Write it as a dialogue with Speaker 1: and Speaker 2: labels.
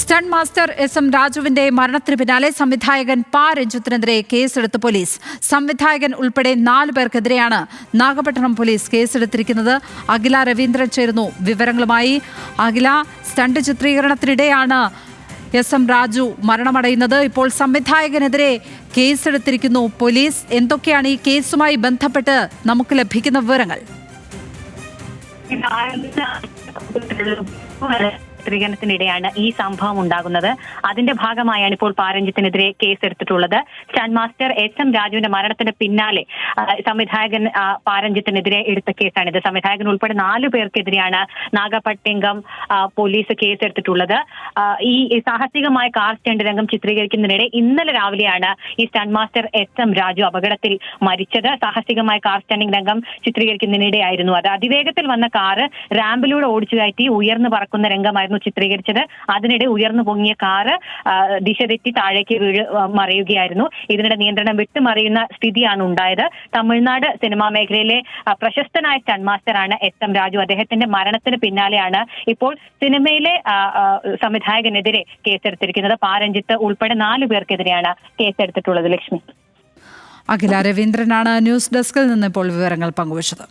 Speaker 1: Stunt master S M രാജുവിന്റെ മരണത്തിന് പിന്നാലെ സംവിധായകൻ പ രഞ്ജിത്തിനെതിരെ കേസെടുത്ത് പോലീസ്. സംവിധായകൻ ഉൾപ്പെടെ 4 പേർക്കെതിരെയാണ് നാഗപട്ടണം പോലീസ് കേസെടുത്തിരിക്കുന്നത്. അഖില രവീന്ദ്രൻ ചേരുന്നു വിവരങ്ങളുമായി. അഖില, സ്റ്റണ്ട് ചിത്രീകരണത്തിനിടെയാണ് എസ് എം രാജു മരണമടയുന്നത്. ഇപ്പോൾ സംവിധായകനെതിരെ കേസെടുത്തിരിക്കുന്നു പോലീസ്. എന്തൊക്കെയാണ് ഈ കേസുമായി ബന്ധപ്പെട്ട് നമുക്ക് ലഭിക്കുന്ന വിവരങ്ങൾ?
Speaker 2: ചിത്രീകരണത്തിനിടെയാണ് ഈ സംഭവം ഉണ്ടാകുന്നത്. അതിന്റെ ഭാഗമായാണ് ഇപ്പോൾ പാരഞ്ജിത്തിനെതിരെ കേസെടുത്തിട്ടുള്ളത്. സ്റ്റണ്ട് മാസ്റ്റർ എസ് എം രാജുവിന്റെ മരണത്തിന് പിന്നാലെ സംവിധായകൻ പാരഞ്ജിത്തിനെതിരെ എടുത്ത കേസാണിത്. സംവിധായകൻ ഉൾപ്പെടെ 4 പേർക്കെതിരെയാണ് നാഗപട്ടിങ്കം പോലീസ് കേസെടുത്തിട്ടുള്ളത്. ഈ സാഹസികമായ കാർ സ്റ്റണ്ട് രംഗം ചിത്രീകരിക്കുന്നതിനിടെ ഇന്നലെ രാവിലെയാണ് ഈ stunt master S M Raju അപകടത്തിൽ മരിച്ചത്. സാഹസികമായ കാർ സ്റ്റണ്ടിംഗ് രംഗം ചിത്രീകരിക്കുന്നതിനിടെയായിരുന്നു അത്. അതിവേഗത്തിൽ വന്ന കാറ് റാമ്പിലൂടെ ഓടിച്ചു കയറ്റി ഉയർന്നു പറക്കുന്ന രംഗമായിരുന്നു ചിത്രീകരിച്ചത്. അതിനിടെ ഉയർന്നു പൊങ്ങിയ കാറ് ദിശ തെറ്റി താഴേക്ക് മറിയുകയായിരുന്നു. ഇതിനിടെ നിയന്ത്രണം വിട്ടുമറിയുന്ന സ്ഥിതിയാണ് ഉണ്ടായത്. തമിഴ്നാട് സിനിമാ മേഖലയിലെ പ്രശസ്തനായ സ്റ്റണ്ട് മാസ്റ്ററാണ് എസ് എം രാജു. അദ്ദേഹത്തിന്റെ മരണത്തിന് പിന്നാലെയാണ് ഇപ്പോൾ സിനിമയിലെ സംവിധായകനെതിരെ കേസെടുത്തിരിക്കുന്നത്. പാരഞ്ജിത്ത് ഉൾപ്പെടെ 4 പേർക്കെതിരെയാണ് കേസെടുത്തിട്ടുള്ളത്. ലക്ഷ്മി.
Speaker 1: അഖില രവീന്ദ്രനാണ് ന്യൂസ് ഡെസ്കിൽ നിന്ന് ഇപ്പോൾ വിവരങ്ങൾ പങ്കുവച്ചത്.